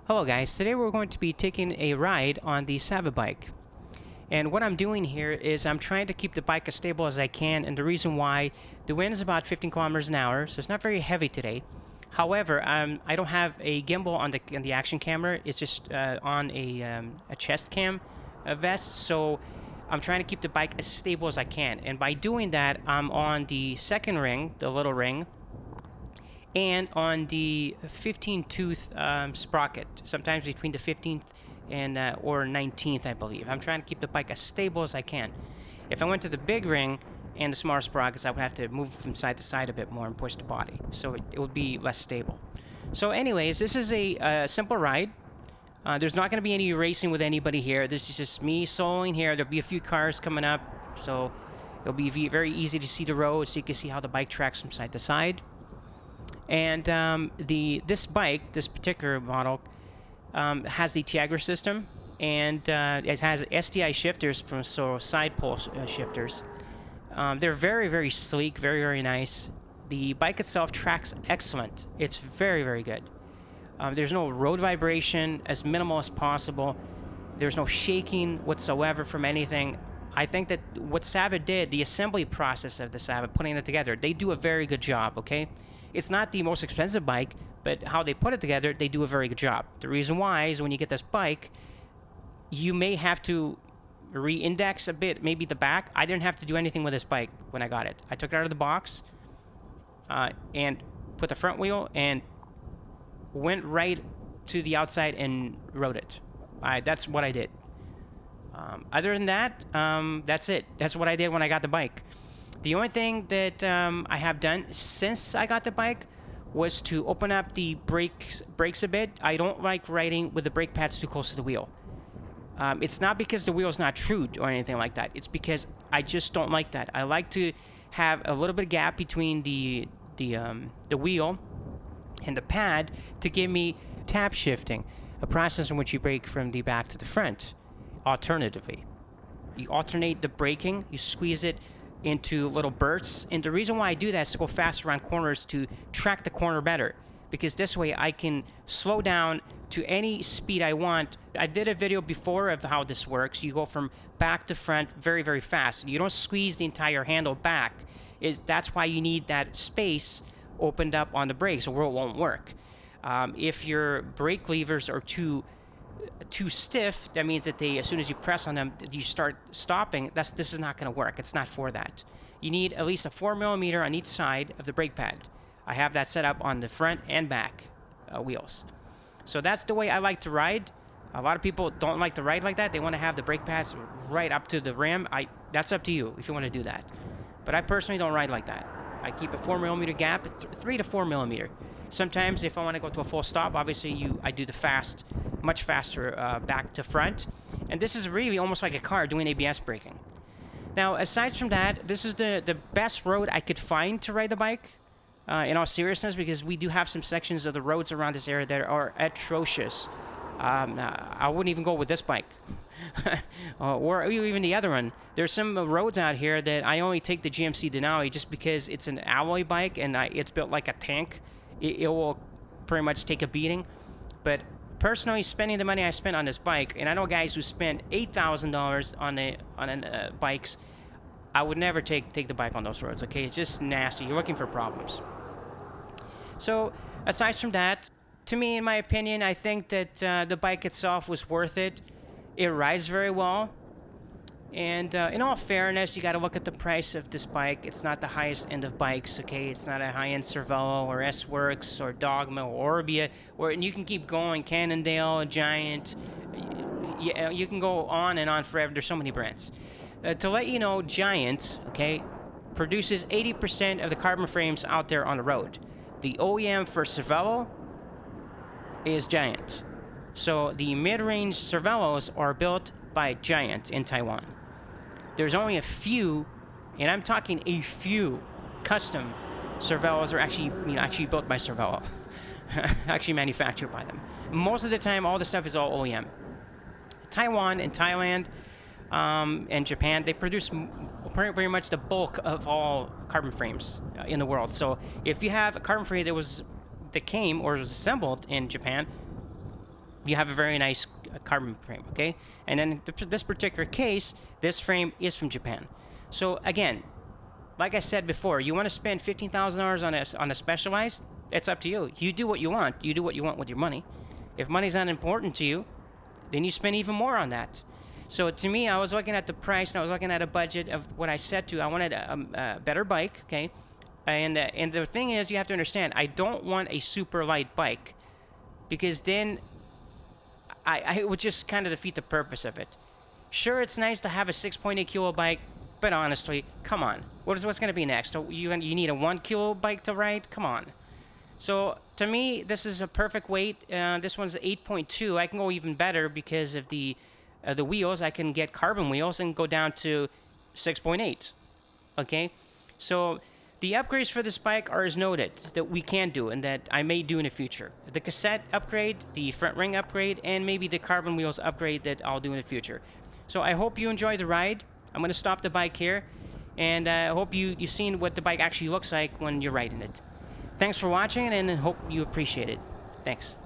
Hello guys, today we're going to be taking a ride on the Sava bike. And what I'm doing here is I'm trying to keep the bike as stable as I can, and the reason why, the wind is about 15 kilometers an hour, so it's not very heavy today. However, I don't have a gimbal on the action camera, it's just on a chest cam vest, so I'm trying to keep the bike as stable as I can. And by doing that, I'm on the second ring, the little ring, and on the 15-tooth sprocket, sometimes between the 15th and or 19th, I believe. I'm trying to keep the bike as stable as I can. If I went to the big ring and the smaller sprockets, I would have to move from side to side a bit more and push the body, so it would be less stable. So anyways, this is a simple ride. There's not going to be any racing with anybody here. This is just me soloing here. There'll be a few cars coming up, so it'll be very easy to see the road, so you can see how the bike tracks from side to side. And this bike, this particular model, has the Tiagra system, and it has SDI shifters, so side pole shifters. They're very sleek, very nice. The bike itself tracks excellent. It's very good. There's no road vibration, as minimal as possible. There's no shaking whatsoever from anything. I think that what Sava did, the assembly process of the Sava, putting it together, they do a very good job, okay? It's not the most expensive bike, but how they put it together, they do a very good job. The reason why is when you get this bike, you may have to re-index a bit, maybe the back. I didn't have to do anything with this bike when I got it. I took it out of the box and put the front wheel and went right to the outside and rode it. That's what I did. Other than that, that's it. That's what I did when I got the bike. The only thing that I have done since I got the bike was to open up the brakes a bit. I don't like riding with the brake pads too close to the wheel. It's not because the wheel is not true or anything like that. It's because I just don't like that. I like to have a little bit of gap between the wheel and the pad to give me tap shifting, a process in which you brake from the back to the front. Alternatively, you alternate the braking, you squeeze it into little bursts, and the reason why I do that is to go faster around corners, to track the corner better, because this way I can slow down to any speed I want. I did a video before of how this works. You go from back to front very fast. You don't squeeze the entire handle back. That's why you need that space opened up on the brakes, or it won't work. If your brake levers are too stiff, that means that as soon as you press on them, you start stopping. This is not going to work. It's not for that. You need at least a 4mm on each side of the brake pad. I have that set up on the front and back wheels. So that's the way I like to ride. A lot of people don't like to ride like that. They want to have the brake pads right up to the rim. That's up to you if you want to do that. But I personally don't ride like that. I keep a 4mm gap, 3 to 4mm. Sometimes if I want to go to a full stop, obviously I do the much faster back to front. And this is really almost like a car doing ABS braking. Now, aside from that, this is the best road I could find to ride the bike, in all seriousness, because we do have some sections of the roads around this area that are atrocious. I wouldn't even go with this bike. Or even the other one. There's some roads out here that I only take the GMC Denali just because it's an alloy bike and it's built like a tank. It will pretty much take a beating. But personally, spending the money I spent on this bike, and I know guys who spent $8,000 on bikes, I would never take the bike on those roads, okay? It's just nasty. You're looking for problems. So, aside from that, to me, in my opinion, I think that the bike itself was worth it. It rides very well. And in all fairness, you got to look at the price of this bike. It's not the highest end of bikes, okay? It's not a high-end Cervelo or S-Works or Dogma or Orbea, and you can keep going. Cannondale, Giant. You can go on and on forever. There's so many brands. To let you know, Giant, okay, produces 80% of the carbon frames out there on the road. The OEM for Cervelo is Giant. So the mid-range Cervelos are built by Giant in Taiwan. There's only a few, and I'm talking a few, custom Cervelos are actually built by Cervelo, actually manufactured by them. Most of the time, all the stuff is all OEM. Taiwan and Thailand and Japan, they produce pretty much the bulk of all carbon frames in the world. So if you have a carbon frame that came or was assembled in Japan, you have a very nice carbon frame, okay? And then in this particular case, this frame is from Japan. So again, like I said before, you want to spend $15,000 on a Specialized, it's up to you. You do what you want. You do what you want with your money. If money's not important to you, then you spend even more on that. So to me, I was looking at the price, and I was looking at a budget of what I set to. I wanted a better bike, okay? And the thing is, you have to understand, I don't want a super light bike, because then I would just kind of defeat the purpose of it. Sure, it's nice to have a 6.8 kilo bike, but honestly, come on. What's going to be next? You need a 1 kilo bike to ride? Come on. So to me, this is a perfect weight. This one's 8.2. I can go even better because of the wheels. I can get carbon wheels and go down to 6.8. Okay, so the upgrades for this bike are as noted that we can do and that I may do in the future. The cassette upgrade, the front ring upgrade, and maybe the carbon wheels upgrade that I'll do in the future. So I hope you enjoy the ride. I'm going to stop the bike here, and I hope you've seen what the bike actually looks like when you're riding it. Thanks for watching, and I hope you appreciate it. Thanks.